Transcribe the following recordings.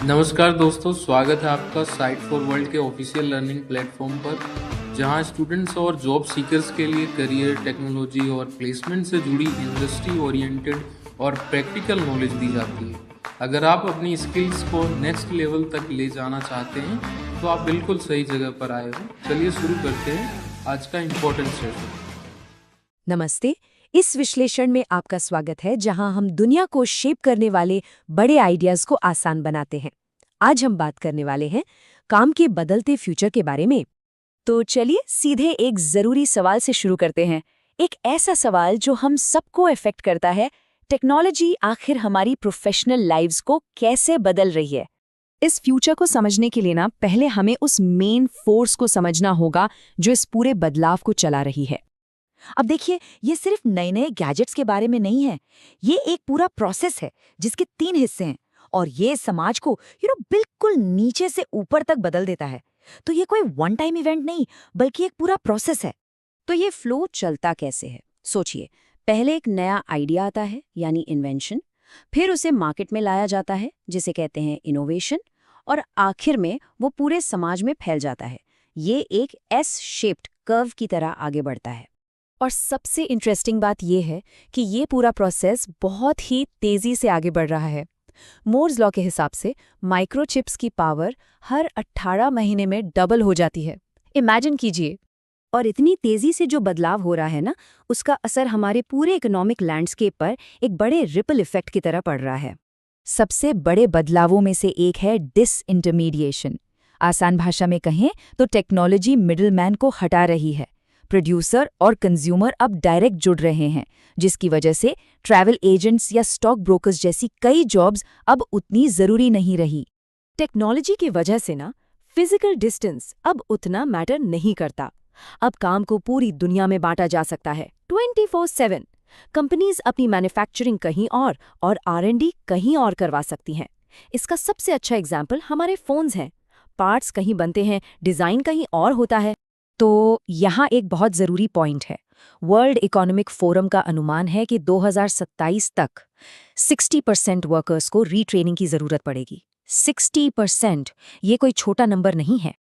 नमस्कार दोस्तों, स्वागत है आपका साइट फॉर वर्ल्ड के ऑफिशियल लर्निंग प्लेटफॉर्म पर, जहां स्टूडेंट्स और जॉब सीकर्स के लिए करियर, टेक्नोलॉजी और प्लेसमेंट से जुड़ी इंडस्ट्री ओरिएंटेड और प्रैक्टिकल नॉलेज दी जाती है। अगर आप अपनी स्किल्स को नेक्स्ट लेवल तक ले जाना चाहते हैं तो आप बिल्कुल सही जगह पर आए हो। चलिए शुरू करते हैं आज का इम्पोर्टेंट सेशन। नमस्ते। इस विश्लेषण में आपका स्वागत है, जहां हम दुनिया को शेप करने वाले बड़े आइडियाज को आसान बनाते हैं। आज हम बात करने वाले हैं काम के बदलते फ्यूचर के बारे में। तो चलिए सीधे एक जरूरी सवाल से शुरू करते हैं। एक ऐसा सवाल जो हम सबको अफेक्ट करता है, टेक्नोलॉजी आखिर हमारी प्रोफेशनल लाइव्स को कैसे बदल रही है। इस फ्यूचर को समझने के लिए पहले हमें उस मेन फोर्स को समझना होगा जो इस पूरे बदलाव को चला रही है। अब देखिए, ये सिर्फ नए नए गैजेट्स के बारे में नहीं है। ये एक पूरा प्रोसेस है जिसके 3 हिस्से हैं और ये समाज को बिल्कुल नीचे से ऊपर तक बदल देता है। तो ये कोई वन टाइम इवेंट नहीं, बल्कि एक पूरा प्रोसेस है। तो ये फ्लो चलता कैसे है? सोचिए, पहले एक नया आइडिया आता है यानी इन्वेंशन, फिर उसे मार्केट में लाया जाता है जिसे कहते हैं इनोवेशन, और आखिर में वो पूरे समाज में फैल जाता है। ये एक एस शेप्ड कर्व की तरह आगे बढ़ता है। और सबसे इंटरेस्टिंग बात यह है कि ये पूरा प्रोसेस बहुत ही तेजी से आगे बढ़ रहा है। मोर्स लॉ के हिसाब से माइक्रोचिप्स की पावर हर 18 महीने में डबल हो जाती है। इमेजिन कीजिए। और इतनी तेजी से जो बदलाव हो रहा है उसका असर हमारे पूरे इकोनॉमिक लैंडस्केप पर एक बड़े रिपल इफेक्ट की तरह पड़ रहा है। सबसे बड़े बदलावों में से एक है डिसइंटरमीडिएशन। आसान भाषा में कहें तो टेक्नोलॉजी मिडलमैन को हटा रही है। प्रोड्यूसर और कंज्यूमर अब डायरेक्ट जुड़ रहे हैं, जिसकी वजह से ट्रैवल एजेंट्स या स्टॉक ब्रोकर्स जैसी कई जॉब्स अब उतनी जरूरी नहीं रही। टेक्नोलॉजी की वजह से फिजिकल डिस्टेंस अब उतना मैटर नहीं करता। अब काम को पूरी दुनिया में बांटा जा सकता है 24/7। कंपनीज अपनी मैन्युफैक्चरिंग कहीं और R&D कहीं और करवा सकती हैं। इसका सबसे अच्छा एग्जाम्पल हमारे फोन्स हैं। पार्ट्स कहीं बनते हैं, डिजाइन कहीं और होता है। तो यहाँ एक बहुत ज़रूरी पॉइंट है। वर्ल्ड इकोनॉमिक फोरम का अनुमान है कि 2027 तक 60% वर्कर्स को रीट्रेनिंग की ज़रूरत पड़ेगी। 60%! ये कोई छोटा नंबर नहीं है।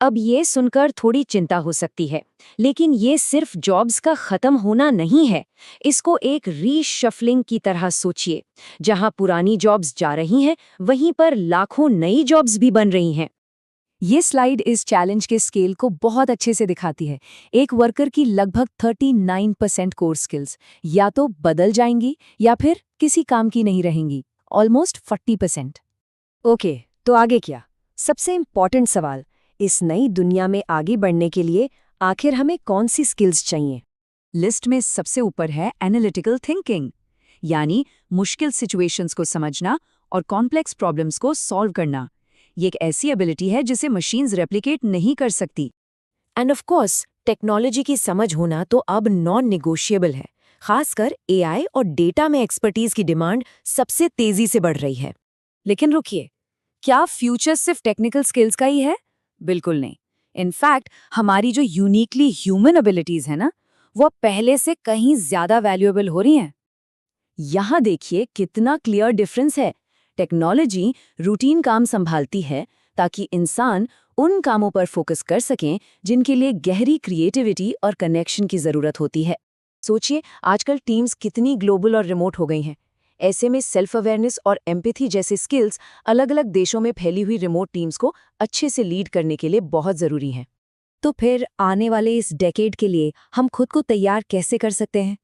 अब ये सुनकर थोड़ी चिंता हो सकती है, लेकिन ये सिर्फ जॉब्स का ख़त्म होना नहीं है। इसको एक रीशफलिंग की तरह सोचिए। जहाँ पुरानी जॉब्स जा रही हैं, वहीं पर लाखों नई जॉब्स भी बन रही हैं। ये स्लाइड इस चैलेंज के स्केल को बहुत अच्छे से दिखाती है। एक वर्कर की लगभग 39% कोर स्किल्स या तो बदल जाएंगी या फिर किसी काम की नहीं रहेंगी। ऑलमोस्ट 40%। ओके, तो आगे क्या? सबसे इम्पॉर्टेंट सवाल, इस नई दुनिया में आगे बढ़ने के लिए आखिर हमें कौन सी स्किल्स चाहिए? लिस्ट में सबसे ऊपर है एनालिटिकल थिंकिंग, यानी मुश्किल सिचुएशंस को समझना और कॉम्प्लेक्स प्रॉब्लम्स को सॉल्व करना। ये एक ऐसी एबिलिटी है जिसे मशीन्स रेप्लिकेट नहीं कर सकती। एंड ऑफ कोर्स, टेक्नोलॉजी की समझ होना तो अब नॉन नेगोशिएबल है। खासकर AI और डेटा में एक्सपर्टीज की डिमांड सबसे तेजी से बढ़ रही है। लेकिन रुकिए, क्या फ्यूचर सिर्फ टेक्निकल स्किल्स का ही है? बिल्कुल नहीं। इनफैक्ट हमारी जो यूनिकली ह्यूमन एबिलिटीज है वो पहले से कहीं ज्यादा वैल्यूएबल हो रही हैं। यहाँ देखिए कितना क्लियर डिफरेंस है। टेक्नोलॉजी रूटीन काम संभालती है ताकि इंसान उन कामों पर फोकस कर सकें जिनके लिए गहरी क्रिएटिविटी और कनेक्शन की जरूरत होती है। सोचिए, आजकल टीम्स कितनी ग्लोबल और रिमोट हो गई हैं। ऐसे में सेल्फ अवेयरनेस और एम्पैथी जैसे स्किल्स अलग अलग देशों में फैली हुई रिमोट टीम्स को अच्छे से लीड करने के लिए बहुत जरूरी हैं। तो फिर आने वाले इस डेकेड के लिए हम खुद को तैयार कैसे कर सकते हैं?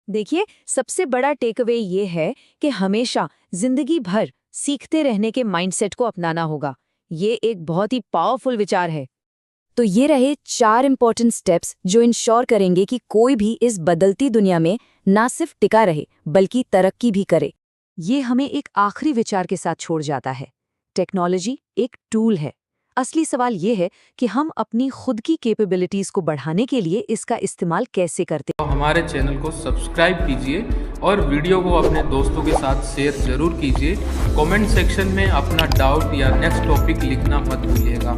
देखिए, सबसे बड़ा टेकअवे ये है कि हमेशा जिंदगी भर सीखते रहने के माइंडसेट को अपनाना होगा। ये एक बहुत ही पावरफुल विचार है। तो ये रहे 4 इंपॉर्टेंट स्टेप्स जो इंश्योर करेंगे कि कोई भी इस बदलती दुनिया में ना सिर्फ टिका रहे बल्कि तरक्की भी करे। ये हमें एक आखिरी विचार के साथ छोड़ जाता है। टेक्नोलॉजी एक टूल है। असली सवाल ये है कि हम अपनी खुद की कैपेबिलिटीज को बढ़ाने के लिए इसका इस्तेमाल कैसे करते हैं। तो हमारे चैनल को सब्सक्राइब कीजिए और वीडियो को अपने दोस्तों के साथ शेयर जरूर कीजिए। कमेंट सेक्शन में अपना डाउट या नेक्स्ट टॉपिक लिखना मत भूलिएगा।